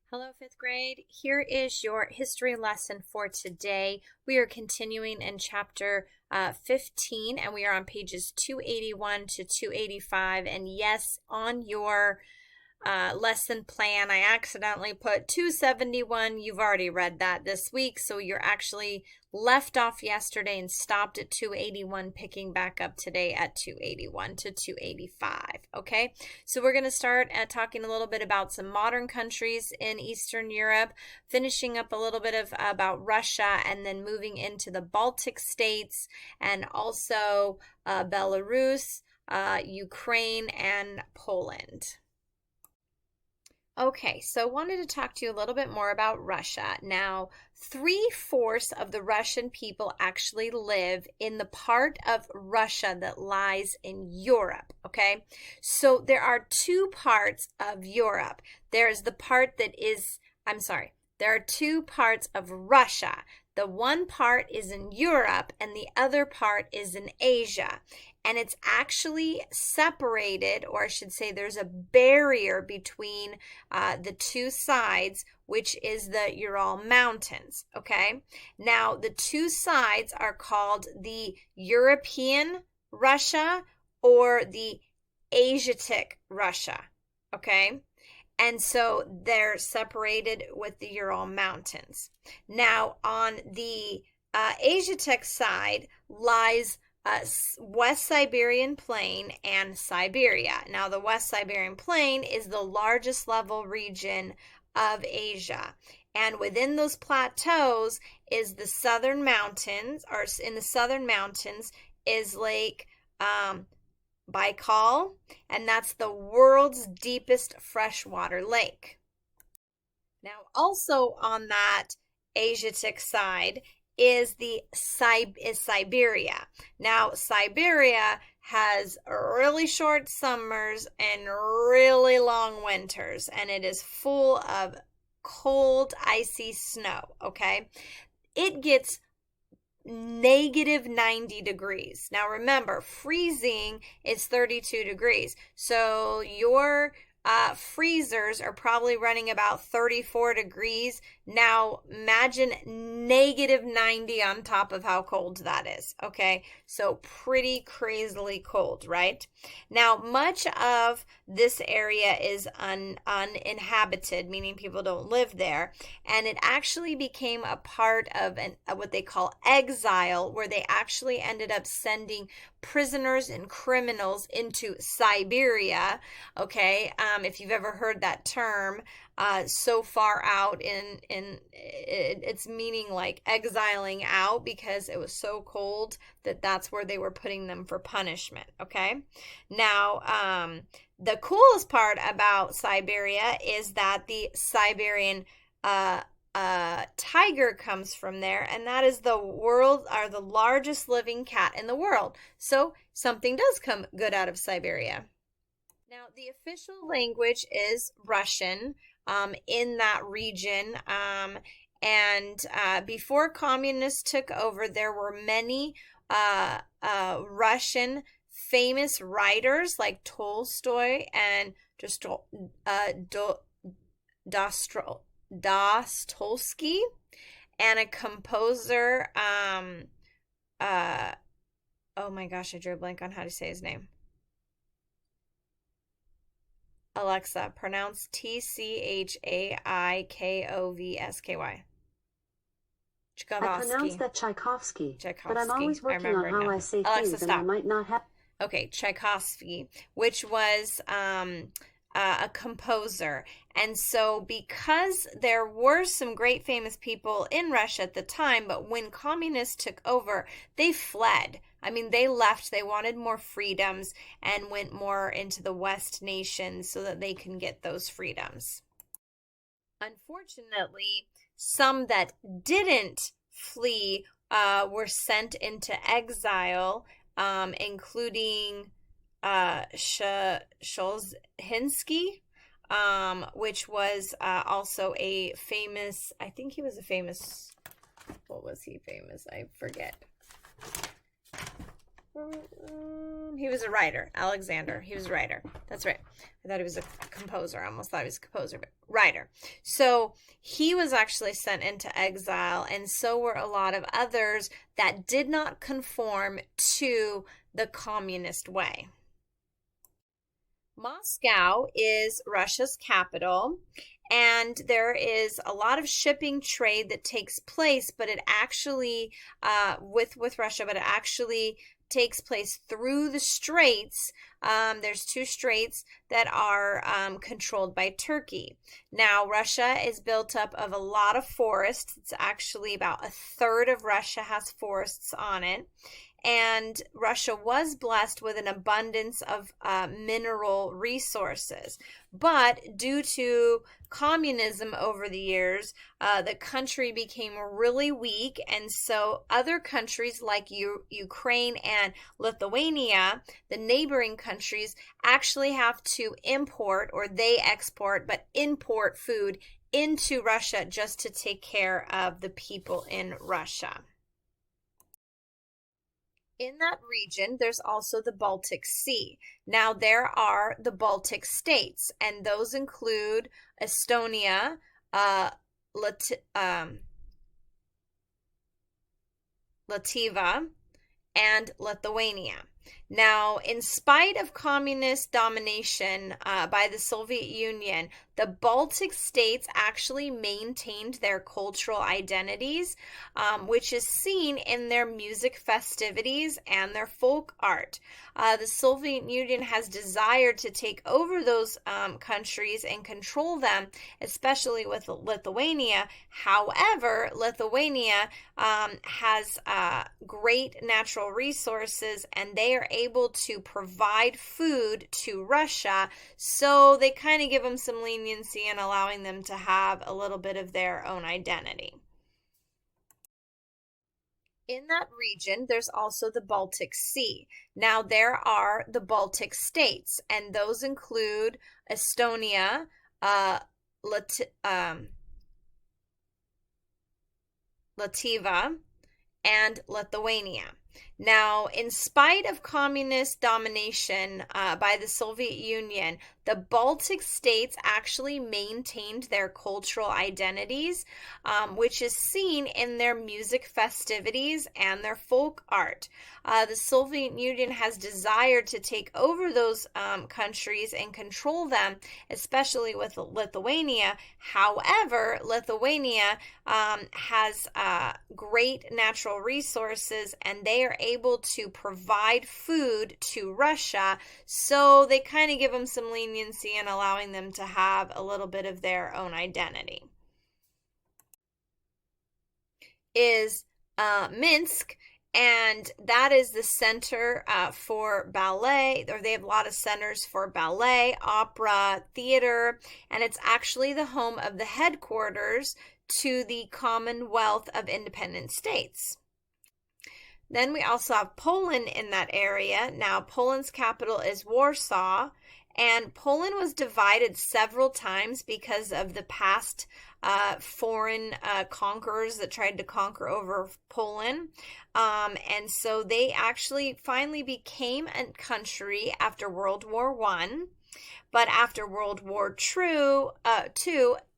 Hello, fifth grade. Here is your history lesson for today. We are continuing in chapter 15, and we are on pages 281 to 285. And yes, on your lesson plan, I accidentally put 271. You've already read that this week, so you're actually left off yesterday and stopped at 281, picking back up today at 281 to 285. Okay, so we're going to start talking a little bit about some modern countries in Eastern Europe, finishing up a little bit about Russia, and then moving into the Baltic states and also Belarus, Ukraine, and Poland. Okay, so I wanted to talk to you a little bit more about Russia. Now, 3/4 of the Russian people actually live in the part of Russia that lies in Europe, okay? So there are two parts of Europe. There's the part that is, there are two parts of Russia. The one part is in Europe and the other part is in Asia. And it's actually separated, or I should say there's a barrier between the two sides, which is the Ural Mountains, okay? Now, the two sides are called the European Russia or the Asiatic Russia, okay? And so they're separated with the Ural Mountains. Now, on the Asiatic side lies West Siberian Plain and Siberia. Now, the West Siberian Plain is the largest level region of Asia. And within those plateaus is the southern mountains, or in the southern mountains is Lake Baikal, and that's the world's deepest freshwater lake. Now, also on that Asiatic side is Siberia. Now, Siberia has really short summers and really long winters, and it is full of cold, icy snow, okay? It gets -90 degrees. Now, remember, freezing is 32 degrees. So your freezers are probably running about 34 degrees. Now, imagine -90 on top of how cold that is, okay? So pretty crazily cold, right? Now, much of this area is uninhabited, meaning people don't live there, and it actually became a part of what they call exile, where they actually ended up sending prisoners and criminals into Siberia, okay? If you've ever heard that term, so far out in its meaning like exiling out, because it was so cold that that's where they were putting them for punishment, okay? Now, the coolest part about Siberia is that the Siberian tiger comes from there, and that is the largest living cat in the world. So something does come good out of Siberia. Now, the official language is Russian in that region, and before communists took over, there were many Russian famous writers like Tolstoy and Dostevsky, and a composer, oh my gosh, I drew a blank on how to say his name. Alexa, pronounce Tchaikovsky. Tchaikovsky. I pronounce that Tchaikovsky, but I'm always working on how I say things, and I might not have... Okay, Tchaikovsky, which was a composer. And so because there were some great famous people in Russia at the time, but when communists took over, they fled. I mean, they left. They wanted more freedoms and went more into the West nations so that they can get those freedoms. Unfortunately, some that didn't flee were sent into exile, including Solzhenitsyn, which was also a famous, I think he was a famous, what was he famous? I forget. He was a writer. Alexander. He was a writer. That's right. I thought he was a composer. I almost thought he was a composer, but writer. So he was actually sent into exile, and so were a lot of others that did not conform to the communist way. Moscow is Russia's capital, and there is a lot of shipping trade that takes place, but it actually, with Russia, but it actually takes place through the straits. There's two straits that are controlled by Turkey. Now, Russia is built up of a lot of forests. It's actually about a third of Russia has forests on it. And Russia was blessed with an abundance of mineral resources. But due to communism over the years, the country became really weak. And so other countries like Ukraine and Lithuania, the neighboring countries, actually have to import, or they export, but import food into Russia just to take care of the people in Russia. In that region, there's also the Baltic Sea. Now, there are the Baltic states, and those include Estonia, Latvia, and Lithuania. Now, in spite of communist domination by the Soviet Union, the Baltic states actually maintained their cultural identities, which is seen in their music festivities and their folk art. The Soviet Union has desired to take over those countries and control them, especially with Lithuania. However, Lithuania has great natural resources, and they are able to provide food to Russia, so they kind of give them some leniency and allowing them to have a little bit of their own identity. In that region, there's also the Baltic Sea. Now, there are the Baltic states, and those include Estonia, Latvia, and Lithuania. Now, in spite of communist domination by the Soviet Union, the Baltic states actually maintained their cultural identities, which is seen in their music festivities and their folk art. The Soviet Union has desired to take over those countries and control them, especially with Lithuania. However, Lithuania has great natural resources, and they are able to provide food to Russia, so they kind of give them some leniency and allowing them to have a little bit of their own identity. Is Minsk, and that is the center for ballet, or they have a lot of centers for ballet, opera, theater, and it's actually the home of the headquarters to the Commonwealth of Independent States. Then we also have Poland in that area. Now, Poland's capital is Warsaw, and Poland was divided several times because of the past foreign conquerors that tried to conquer over Poland. And so they actually finally became a country after World War I. But after World War II,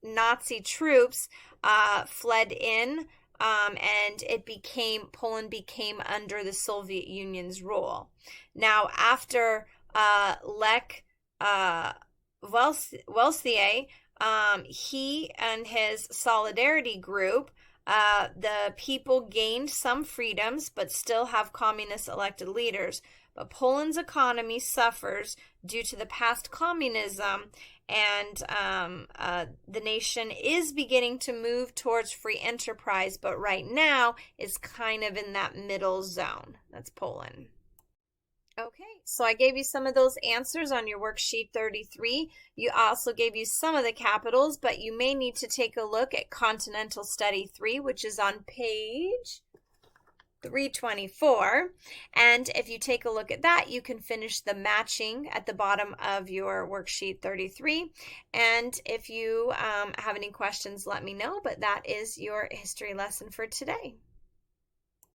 Nazi troops fled in, and Poland became under the Soviet Union's rule. Now, after Lech Walesa, he and his Solidarity group, the people gained some freedoms, but still have communist elected leaders. But Poland's economy suffers due to the past communism, and the nation is beginning to move towards free enterprise, but right now is kind of in that middle zone. That's Poland. Okay, so I gave you some of those answers on your worksheet 33. You also gave you some of the capitals, but you may need to take a look at Continental Study 3, which is on page 324. And if you take a look at that, you can finish the matching at the bottom of your worksheet 33. And if you have any questions, let me know. But that is your history lesson for today.